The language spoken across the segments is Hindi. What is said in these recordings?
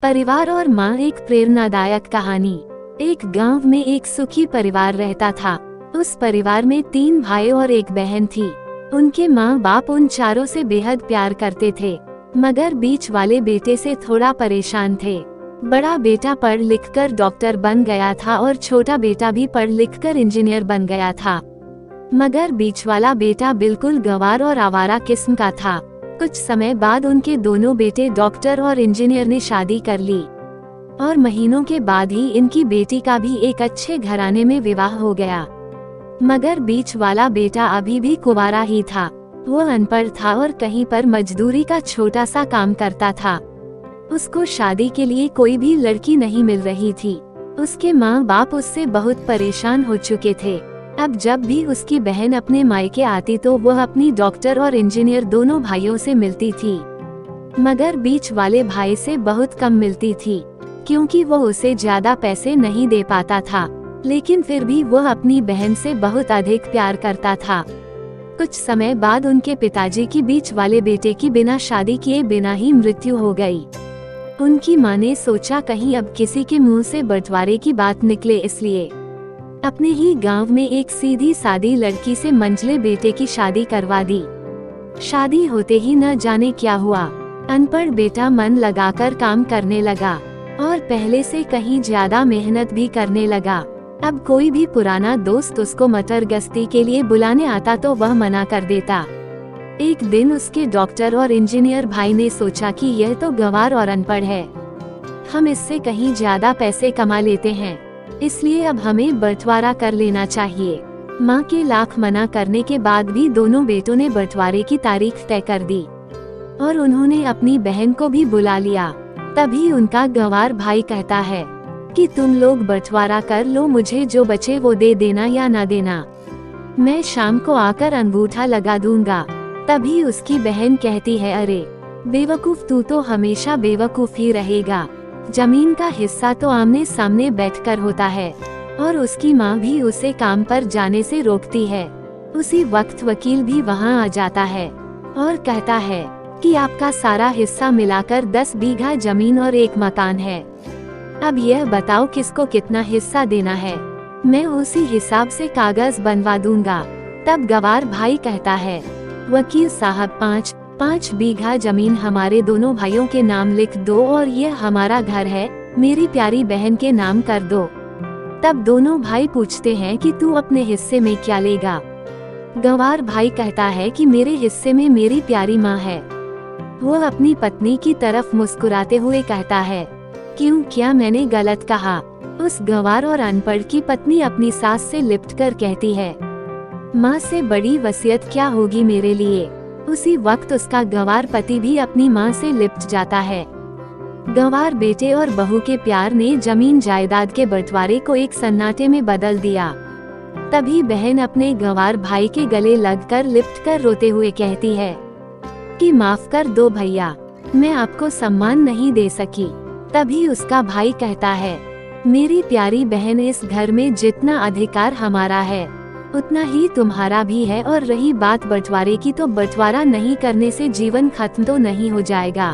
परिवार और माँ, एक प्रेरणादायक कहानी। एक गांव में एक सुखी परिवार रहता था। उस परिवार में 3 भाई और एक बहन थी। उनके माँ बाप उन चारों से बेहद प्यार करते थे, मगर बीच वाले बेटे से थोड़ा परेशान थे। बड़ा बेटा पढ़ लिख कर डॉक्टर बन गया था और छोटा बेटा भी पढ़ लिख कर इंजीनियर बन गया था, मगर बीच वाला बेटा बिल्कुल गंवार और आवारा किस्म का था। कुछ समय बाद उनके दोनों बेटे डॉक्टर और इंजीनियर ने शादी कर ली और महीनों के बाद ही इनकी बेटी का भी एक अच्छे घराने में विवाह हो गया। मगर बीच वाला बेटा अभी भी कुंवारा ही था। वो अनपढ़ था और कहीं पर मजदूरी का छोटा सा काम करता था। उसको शादी के लिए कोई भी लड़की नहीं मिल रही थी। उसके माँ बाप उससे बहुत परेशान हो चुके थे। अब जब भी उसकी बहन अपने मायके आती तो वह अपनी डॉक्टर और इंजीनियर दोनों भाइयों से मिलती थी, मगर बीच वाले भाई से बहुत कम मिलती थी, क्योंकि वह उसे ज्यादा पैसे नहीं दे पाता था। लेकिन फिर भी वह अपनी बहन से बहुत अधिक प्यार करता था। कुछ समय बाद उनके पिताजी की बीच वाले बेटे की बिना शादी किए बिना ही मृत्यु हो गई। उनकी माँ ने सोचा कहीं अब किसी के मुंह से बंटवारे की बात निकले, इसलिए अपने ही गांव में एक सीधी सादी लड़की से मंझले बेटे की शादी करवा दी। शादी होते ही न जाने क्या हुआ, अनपढ़ बेटा मन लगाकर काम करने लगा और पहले से कहीं ज्यादा मेहनत भी करने लगा। अब कोई भी पुराना दोस्त उसको मटर गश्ती के लिए बुलाने आता तो वह मना कर देता। एक दिन उसके डॉक्टर और इंजीनियर भाई ने सोचा कि यह तो गंवार और अनपढ़ है, हम इससे कहीं ज्यादा पैसे कमा लेते हैं, इसलिए अब हमें बंटवारा कर लेना चाहिए। माँ के लाख मना करने के बाद भी दोनों बेटों ने बंटवारे की तारीख तय कर दी और उन्होंने अपनी बहन को भी बुला लिया। तभी उनका गंवार भाई कहता है कि तुम लोग बंटवारा कर लो, मुझे जो बचे वो दे देना या ना देना, मैं शाम को आकर अंगूठा लगा दूंगा। तभी उसकी बहन कहती है, अरे बेवकूफ, तू तो हमेशा बेवकूफ ही रहेगा, जमीन का हिस्सा तो आमने सामने बैठकर होता है। और उसकी माँ भी उसे काम पर जाने से रोकती है। उसी वक्त वकील भी वहाँ आ जाता है और कहता है कि आपका सारा हिस्सा मिलाकर 10 बीघा जमीन और एक मकान है। अब यह बताओ किसको कितना हिस्सा देना है, मैं उसी हिसाब से कागज बनवा दूंगा। तब गंवार भाई कहता है, वकील साहब 5 बीघा जमीन हमारे दोनों भाइयों के नाम लिख दो और यह हमारा घर है, मेरी प्यारी बहन के नाम कर दो। तब दोनों भाई पूछते हैं कि तू अपने हिस्से में क्या लेगा। गंवार भाई कहता है कि मेरे हिस्से में मेरी प्यारी माँ है। वो अपनी पत्नी की तरफ मुस्कुराते हुए कहता है, क्यों, क्या मैंने गलत कहा? उस गंवार और अनपढ़ की पत्नी अपनी सास से लिपटकर कहती है, माँ से बड़ी वसीयत क्या होगी मेरे लिए। उसी वक्त उसका गंवार पति भी अपनी माँ से लिपट जाता है। गंवार बेटे और बहू के प्यार ने जमीन जायदाद के बंटवारे को एक सन्नाटे में बदल दिया। तभी बहन अपने गंवार भाई के गले लगकर लिपटकर रोते हुए कहती है कि माफ कर दो भैया, मैं आपको सम्मान नहीं दे सकी। तभी उसका भाई कहता है, मेरी प्यारी बहन, इस घर में जितना अधिकार हमारा है उतना ही तुम्हारा भी है, और रही बात बंटवारे की, तो बंटवारा नहीं करने से जीवन खत्म तो नहीं हो जाएगा।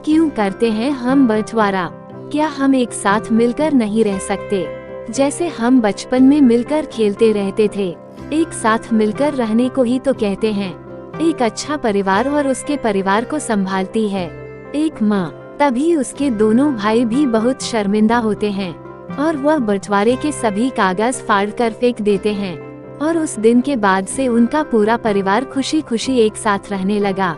क्यों करते हैं हम बंटवारा? क्या हम एक साथ मिलकर नहीं रह सकते, जैसे हम बचपन में मिलकर खेलते रहते थे? एक साथ मिलकर रहने को ही तो कहते हैं। एक अच्छा परिवार और उसके परिवार को संभालती है एक माँ। तभी उसके दोनों भाई भी बहुत शर्मिंदा होते हैं और वह बंटवारे के सभी कागज फाड़ कर फेंक देते हैं। और उस दिन के बाद से उनका पूरा परिवार खुशी खुशी एक साथ रहने लगा।